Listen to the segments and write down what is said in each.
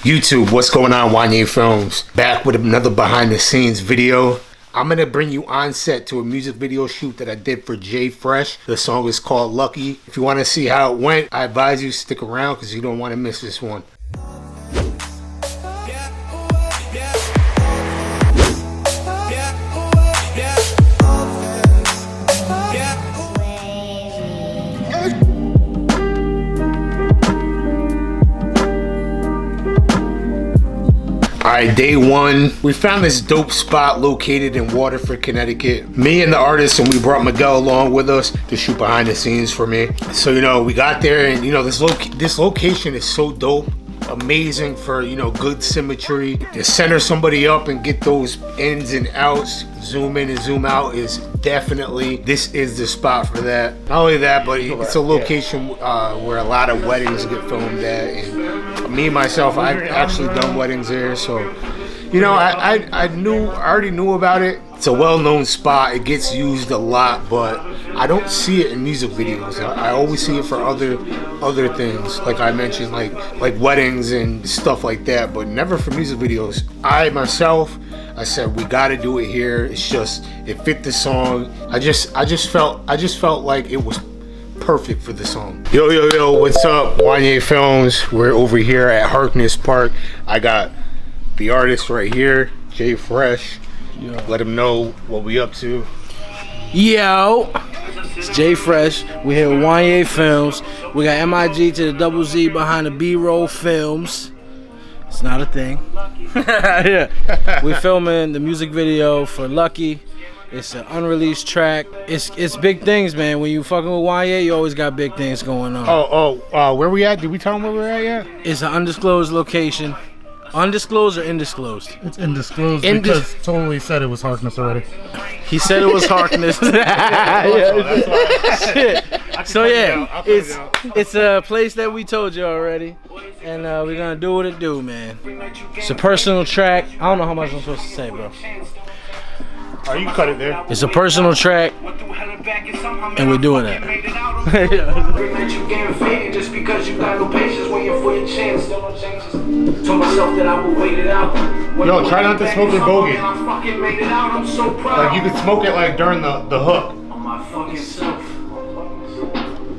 YouTube, what's going on? Wanye Films back with another behind the scenes video. I'm gonna bring you on set to a music video shoot that I did for Freshhh. The song is called Lucky. If you want to see how it went, I advise you stick around because you don't want to miss this one. Alright, day one, we found this dope spot located in Waterford, Connecticut. Me and the artist, and we brought Miguel along with us to shoot behind the scenes for me. So, you know, we got there and, you know, this location is so dope. Amazing for, you know, good symmetry. To center somebody up and get those ins and outs, zoom in and zoom out is definitely, this is the spot for that. Not only that, but it's a location where a lot of weddings get filmed at. And me, myself, I've actually done weddings there. So, you know, I already knew about it. It's a well-known spot. It gets used a lot, but I don't see it in music videos. I always see it for other things, like I mentioned, like weddings and stuff like that, but never for music videos. I said we got to do it here. It's just, it fit the song. I just felt like it was perfect for the song. Yo, what's up, Wanye Films? We're over here at Harkness Park. I got the artist right here, Freshhh. Yeah. Let him know what we up to. Yo, it's Freshhh. We're here with Wanye Films. We got MIG to the double Z behind the B-roll films. It's not a thing. Yeah. We're filming the music video for Lucky. It's an unreleased track. It's big things, man. When you fucking with Wanye, you always got big things going on. Where we at? Did we tell him where we're at yet? It's an undisclosed location. Undisclosed or indisclosed? It's indisclosed because Totally said it was Harkness already. He said it was Harkness. So yeah, it's a place that we told you already, and we're gonna do what it do, man. It's a personal track. I don't know how much I'm supposed to say, bro. Oh, you cut it there. It's a personal track, and we're doing that. Just because you got no patience waiting for your chance. Told myself that I would wait it out. Yo, try not to smoke the bogey. I fucking made it out. I'm so proud. Like you could smoke it like during the hook. On my fucking self.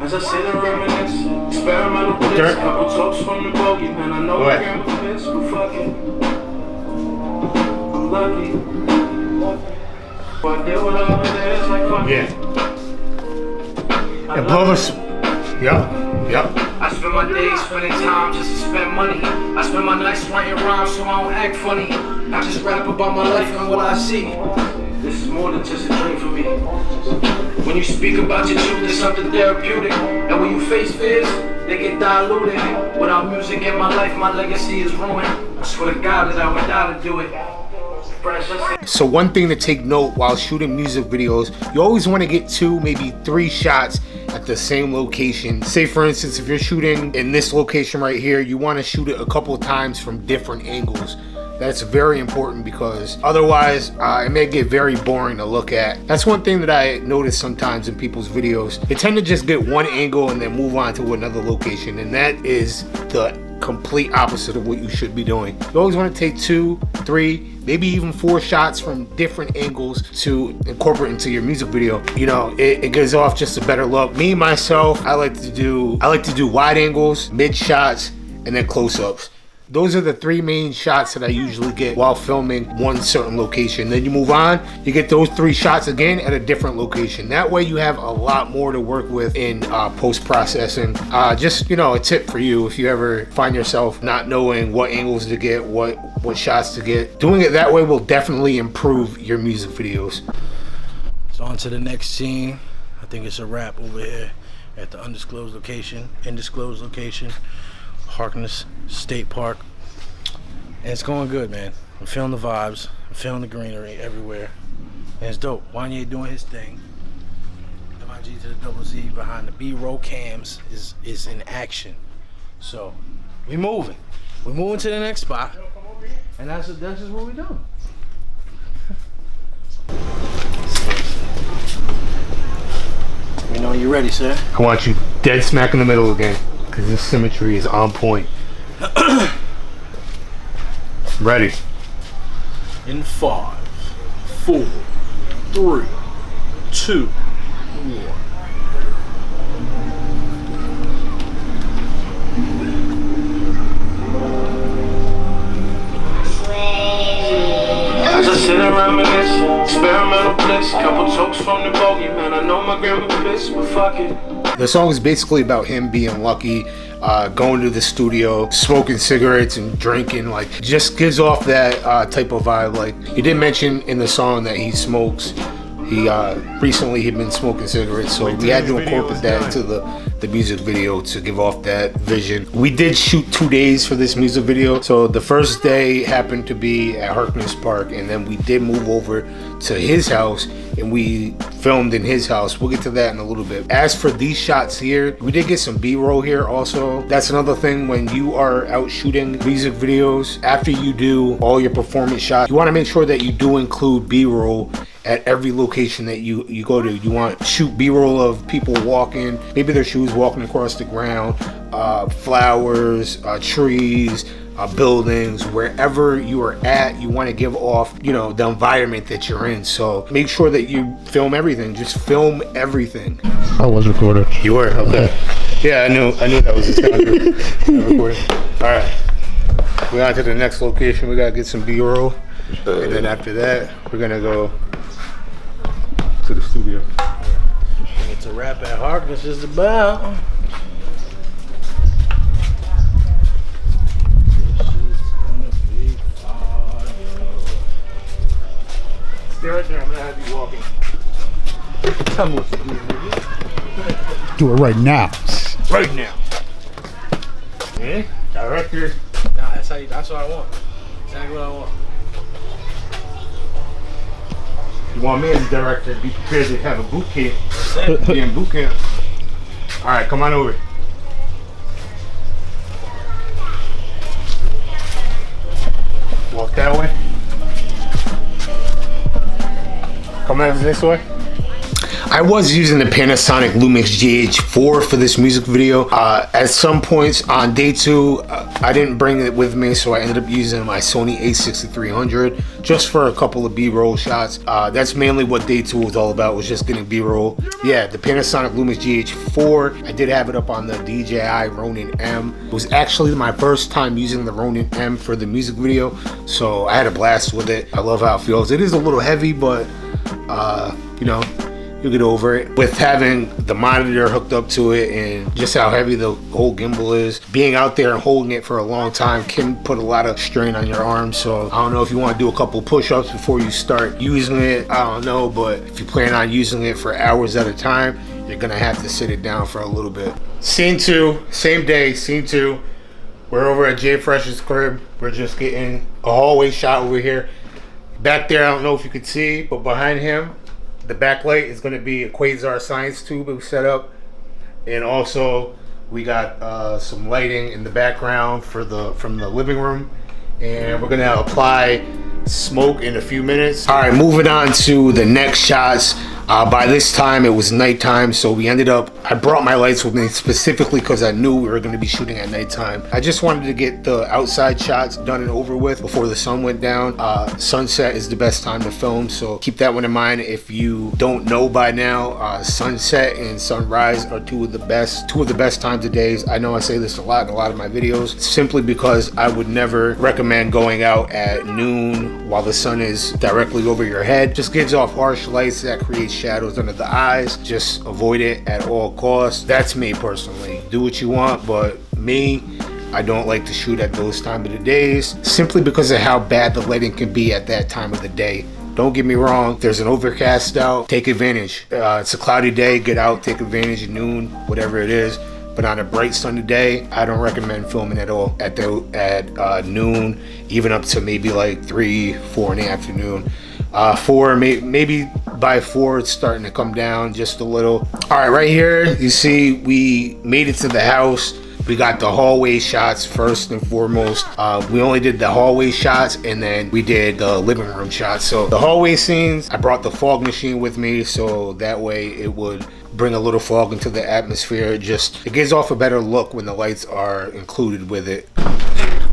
As I sit and reminisce, experimental bliss, couple talks from the bogey, man. I know I can't miss, but fucking, I'm lucky. I deal with all of this like fucking. Yeah. And blow us. Yep. I spend my days spending time just to spend money. I spend my nights writing rhymes so I don't act funny. I just rap about my life and what I see. This is more than just a dream for me. When you speak about your truth, it's something therapeutic. And when you face fears, they get diluted. Without music in my life, my legacy is ruined. I swear to God that I would die to do it. So one thing to take note while shooting music videos, you always want to get 2, maybe 3 shots at the same location. Say for instance, if you're shooting in this location right here, you want to shoot it a couple times from different angles. That's very important because otherwise it may get very boring to look at. That's one thing that I notice sometimes in people's videos. They tend to just get one angle and then move on to another location, and that is the complete opposite of what you should be doing. You always want to take 2, 3, maybe even 4 shots from different angles to incorporate into your music video. You know, it gives off just a better look. Me, myself, I like to do wide angles, mid shots, and then close-ups. Those are the 3 main shots that I usually get while filming one certain location. Then you move on, you get those 3 shots again at a different location. That way you have a lot more to work with in post-processing. Just, you know, a tip for you if you ever find yourself not knowing what angles to get, what shots to get. Doing it that way will definitely improve your music videos. So on to the next scene. I think it's a wrap over here at the indisclosed location, Harkness State Park, and it's going good, man. I'm feeling the vibes, I'm feeling the greenery everywhere, and it's dope. Wanye doing his thing. MIG to the double Z behind the B-roll cams is in action. So we moving to the next spot, and that's just what we doing. We know you're ready, sir. I want you dead smack in the middle again, because this symmetry is on point. Ready. In 5, 4, 3, 2, 1. As I sit around reminisce, experimental bliss, couple tokes from the bogey, man. I know my grandma pissed, but fuck it. The song is basically about him being lucky, going to the studio, smoking cigarettes and drinking. Like, just gives off that type of vibe. Like, he did mention in the song that he smokes. He recently had been smoking cigarettes, so we had to incorporate that into the music video to give off that vision. We did shoot 2 days for this music video. So the first day happened to be at Harkness Park, and then we did move over to his house and we filmed in his house. We'll get to that in a little bit. As for these shots here, we did get some B-roll here also. That's another thing when you are out shooting music videos. After you do all your performance shots, you want to make sure that you do include B-roll at every location that you go to. You want to shoot B-roll of people walking, maybe their shoes walking across the ground, flowers, trees, buildings, wherever you are at. You want to give off, you know, the environment that you're in. So make sure that you film everything. Just film everything. I was recorded. You were? Okay. Yeah, I knew that was the sound recording. All right. We're on to the next location. We gotta get some B-roll, and then after that, we're gonna go to the studio. It's a rap at Harkness is about. Stay right there. I'm gonna have you walking. Tell me what to do, nigga. Do it right now. Right now. Yeah. Director. Nah, that's what I want. Exactly what I want. You want me as a director to be prepared to have a boot camp. That's it. Be in boot camp. All right, come on over. Walk that way. Come over this way. I was using the Panasonic Lumix GH4 for this music video. At some points on day 2, I didn't bring it with me, so I ended up using my Sony a6300 just for a couple of B-roll shots. That's mainly what day 2 was all about, was just getting B-roll. Yeah, the Panasonic Lumix GH4, I did have it up on the DJI Ronin M. It was actually my first time using the Ronin M for the music video, so I had a blast with it. I love how it feels. It is a little heavy, but you know, you'll get over it. With having the monitor hooked up to it and just how heavy the whole gimbal is, being out there and holding it for a long time can put a lot of strain on your arms. So I don't know if you want to do a couple push-ups before you start using it. I don't know, but if you plan on using it for hours at a time, you're gonna have to sit it down for a little bit. Scene 2, same day, scene 2. We're over at Jay Fresh's crib. We're just getting a hallway shot over here. Back there, I don't know if you could see, but behind him, the backlight is going to be a quasar science tube we set up, and also we got some lighting in the background from the living room, and we're going to apply smoke in a few minutes. All right, moving on to the next shots. By this time it was nighttime, so we ended up, I brought my lights with me specifically because I knew we were going to be shooting at nighttime. I just wanted to get the outside shots done and over with before the sun went down. Sunset is the best time to film, so keep that one in mind. If you don't know by now, sunset and sunrise are two of the best times of days. I know I say this a lot in a lot of my videos, simply because I would never recommend going out at noon while the sun is directly over your head. Just gives off harsh lights that creates shadows under the eyes. Just avoid it at all costs. That's me personally. Do what you want, but me, I don't like to shoot at those time of the days, simply because of how bad the lighting can be at that time of the day. Don't get me wrong, if there's an overcast out, take advantage. It's a cloudy day, get out, take advantage at noon, whatever it is. But on a bright sunny day, I don't recommend filming at all at noon, even up to maybe like 3, 4 in the afternoon. 4, maybe by 4 it's starting to come down just a little. All right, right here you see we made it to the house. We got the hallway shots first and foremost. We only did the hallway shots, and then we did the living room shots. So the hallway scenes, I brought the fog machine with me, so that way it would bring a little fog into the atmosphere. It gives off a better look when the lights are included with it.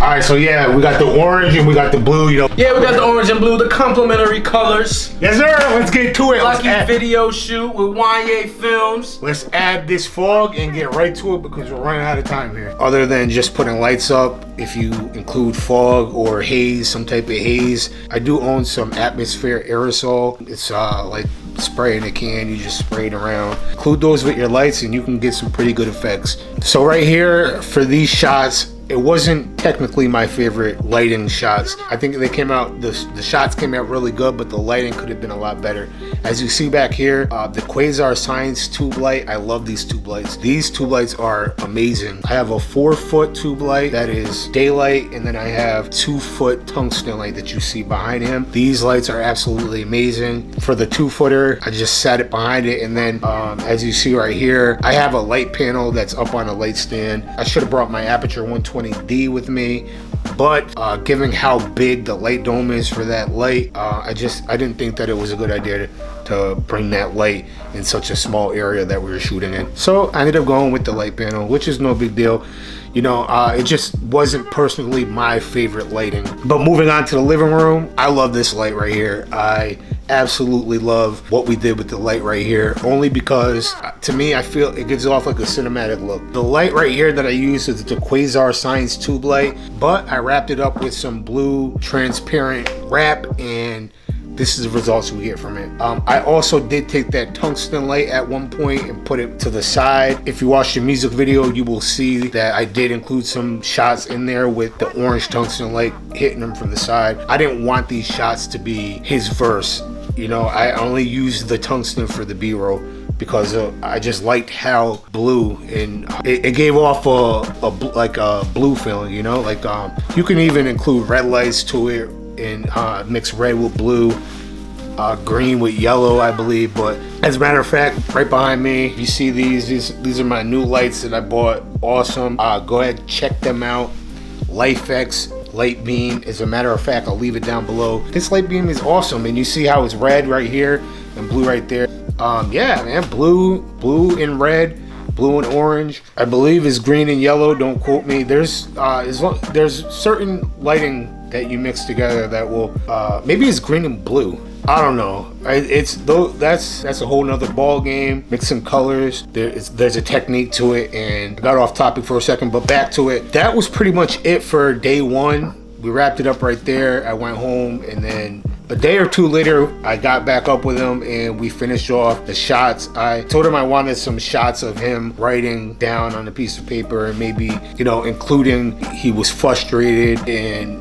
Alright, so yeah, we got the orange and we got the blue, you know. Yeah, we got the orange and blue, the complementary colors. Yes, sir. Let's get to it. Lucky video shoot with Wanye Films. Let's add this fog and get right to it because we're running out of time here. Other than just putting lights up, if you include fog or haze, some type of haze, I do own some atmosphere aerosol. It's like spray in a can, you just spray it around. Include those with your lights and you can get some pretty good effects. So right here for these shots, it wasn't technically my favorite lighting shots. I think they came out, the shots came out really good, but the lighting could have been a lot better. As you see back here, the Quasar Science tube light, I love these tube lights. These tube lights are amazing. I have a 4-foot tube light that is daylight, and then I have 2-foot tungsten light that you see behind him. These lights are absolutely amazing. For the 2-footer, I just sat it behind it, and then as you see right here, I have a light panel that's up on a light stand. I should have brought my Aperture 120D with me, but given how big the light dome is for that light, I didn't think that it was a good idea to bring that light in such a small area that we were shooting in. So I ended up going with the light panel, which is no big deal. You know, it just wasn't personally my favorite lighting. But moving on to the living room, I love this light right here. I absolutely love what we did with the light right here, only because to me, I feel it gives off like a cinematic look. The light right here that I use is the Quasar Science tube light, but I wrapped it up with some blue transparent wrap, and this is the results we get from it. I also did take that tungsten light at one point and put it to the side. If you watch the music video, you will see that I did include some shots in there with the orange tungsten light hitting them from the side. I didn't want these shots to be his verse. You know, I only used the tungsten for the B-roll because I just liked how blue, and it gave off a blue feeling, you know, like you can even include red lights to it and mix red with blue, green with yellow, I believe. But as a matter of fact, right behind me, you see these are my new lights that I bought. Awesome. Go ahead, check them out. LifeX light beam. As a matter of fact, I'll leave it down below. This light beam is awesome, and you see how it's red right here and blue right there. Yeah, man, blue and red, blue and orange. I believe is green and yellow. Don't quote me. There's certain lighting that you mix together that will maybe it's green and blue. I don't know. That's a whole nother ball game. Mixing colors. There's a technique to it, and I got off topic for a second, but back to it. That was pretty much it for day one. We wrapped it up right there. I went home, and then a day or two later, I got back up with him and we finished off the shots. I told him I wanted some shots of him writing down on a piece of paper, and maybe, you know, including he was frustrated and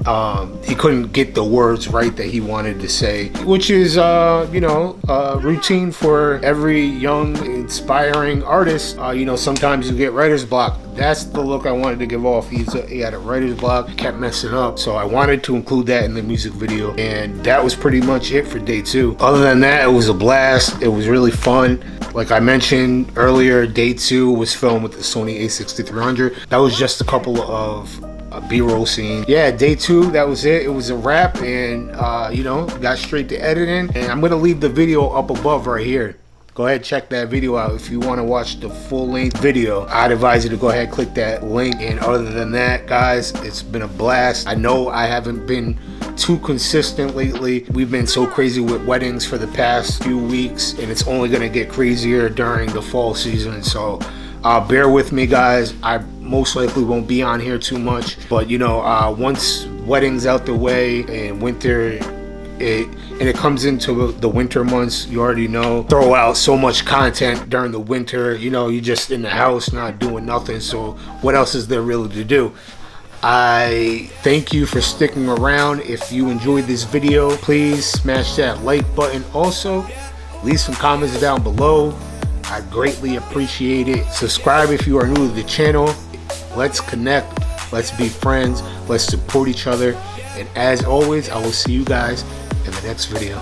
he couldn't get the words right that he wanted to say, which is, you know, routine for every young, inspiring artist. You know, sometimes you get writer's block. That's the look I wanted to give off. He had a writer's block, kept messing up. So I wanted to include that in the music video, and that was pretty much it for day two. Other than that, it was a blast. It was really fun. Like I mentioned earlier, day two was filmed with the Sony a6300. That was just a couple of B-roll scene. Yeah, day two, that was it. It was a wrap, and you know, got straight to editing. And I'm gonna leave the video up above right here. Go ahead, check that video out if you want to watch the full-length video. I'd advise you to go ahead, click that link. And other than that, guys, it's been a blast. I know I haven't been too consistent lately. We've been so crazy with weddings for the past few weeks, and it's only gonna get crazier during the fall season. So bear with me, guys. I most likely won't be on here too much, but you know, once weddings out the way and winter, it comes into the winter months, you already know, throw out so much content during the winter. You know, you're just in the house not doing nothing, so what else is there really to do? I thank you for sticking around. If you enjoyed this video, please smash that like button. Also, leave some comments down below. I greatly appreciate it. Subscribe if you are new to the channel. Let's connect, let's be friends, let's support each other, and as always, I will see you guys in the next video.